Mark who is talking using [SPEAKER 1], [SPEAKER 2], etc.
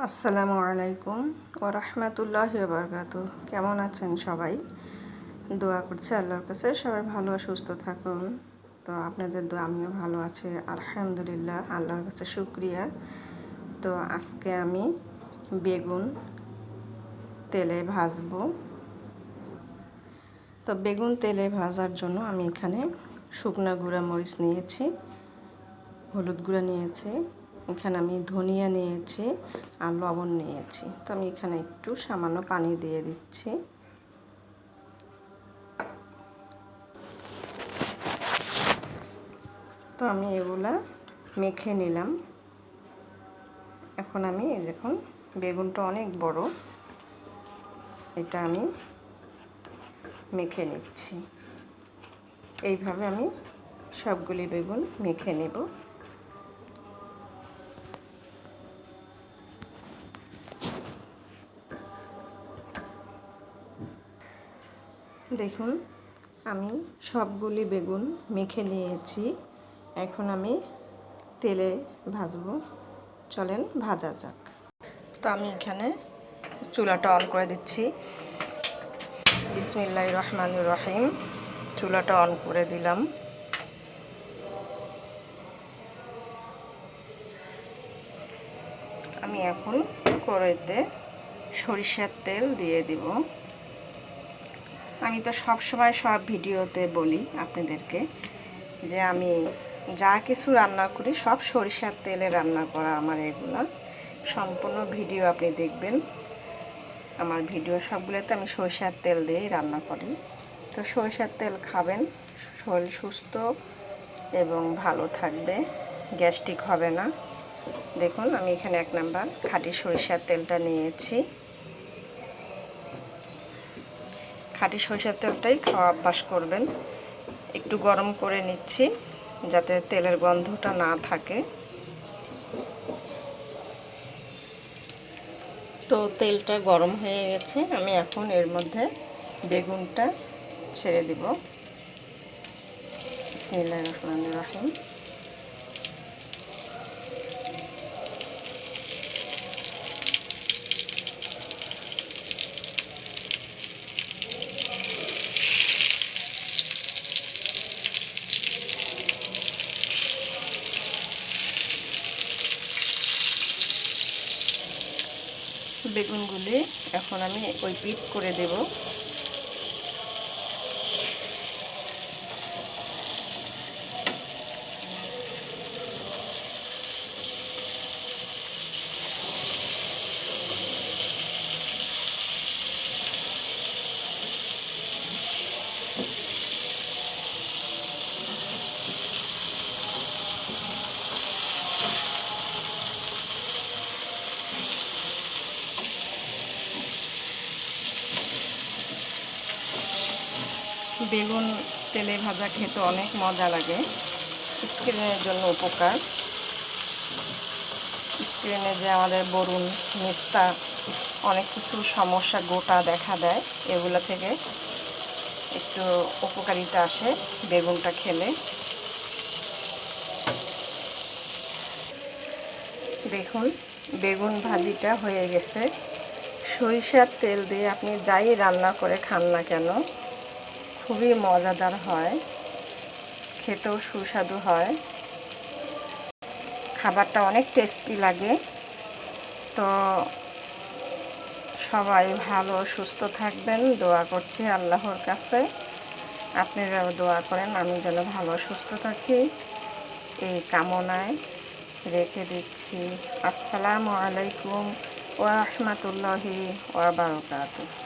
[SPEAKER 1] আসসালামু আলাইকুম ওয়া রাহমাতুল্লাহি ওয়া বারাকাতুহু। কেমন আছেন সবাই? দোয়া করছি আল্লাহর কাছে সবাই ভালো আর সুস্থ থাকুন। তো আপনাদের দোয়া আমিও ভালো আছি আলহামদুলিল্লাহ, আল্লাহর কাছে শুকরিয়া। তো আজকে আমি বেগুন তেলে ভাজবো। তো বেগুন তেলে ভাজার জন্য আমি এখানে শুকনো গুঁড়া মরিচ নিয়েছি, হলুদ গুঁড়া নিয়েছি, এখানে আমি ধনিয়া নিয়েছি আর লবণ নিয়েছি। তো আমি এখানে একটু সামান্য পানি দিয়ে দিচ্ছি। তো আমি এগুলা মেখে নিলাম। এখন আমি দেখুন বেগুনটা অনেক বড়, এটা আমি মেখে নিচ্ছি। এইভাবে আমি সবগুলি বেগুন মেখে নেব। দেখুন আমি সবগুলি বেগুন মেখে নিয়েছি। এখন আমি তেলে ভাজবো, চলেন ভাজা যাক। তো আমি এখানে চুলাটা অন করে দিচ্ছি। বিসমিল্লাহির রহমানির রহিম। চুলাটা অন করে দিলাম। আমি এখন কড়াইতে সরিষার তেল দিয়ে দিব। আমি তো সবসময় সব ভিডিওতে বলি আপনাদেরকে যে আমি যা কিছু রান্না করি সব সরিষার তেলে রান্না করা। আমার এগুলো সম্পূর্ণ ভিডিও আপনি দেখবেন। আমার ভিডিও সবগুলোতে আমি সরিষার তেল দিয়েই রান্না করি। তো সরিষার তেল খাবেন, শরীর সুস্থ এবং ভালো থাকবে, গ্যাস্ট্রিক হবে না। দেখুন আমি এখানে 1 নাম্বার খাঁটি সরিষার তেলটা নিয়েছি। খাঁটি সরিষার তেলটাই খাওয়া অভ্যাস করবেন। একটু গরম করে নিচ্ছি যাতে তেলের গন্ধটা না থাকে। তো তেলটা গরম হয়ে গেছে, আমি এখন এর মধ্যে বেগুনটা ছেড়ে দিব। বিসমিল্লাহির রহমানির রহিম। বেগুনগুলি এখন আমি ওই পিট করে দেব। বেগুন তেলে ভাজা খেতে অনেক মজা লাগে। স্কিনের জন্য উপকার। স্কিনে যে আমাদের বরুণ, মেস্তা, অনেক কিছু সমস্যা গোটা দেখা দেয়, এগুলো থেকে একটু উপকারিতা আসে বেগুনটা খেলে। দেখুন বেগুন ভাজিটা হয়ে গেছে। সরিষার তেল দিয়ে আপনি যাই রান্না করে খান না কেন খুবই মজাদার হয়, খেতেও সুস্বাদু হয়, খাবারটা অনেক টেস্টি লাগে। তো সবাই ভালো সুস্থ থাকবেন, দোয়া করছি আল্লাহর কাছে। আপনারাও দোয়া করেন আমি যেন ভালো সুস্থ থাকি, এই কামনায় রেখে দিচ্ছি। আসসালামু আলাইকুম ওয়া রাহমাতুল্লাহি ওয়া বারাকাতুহু।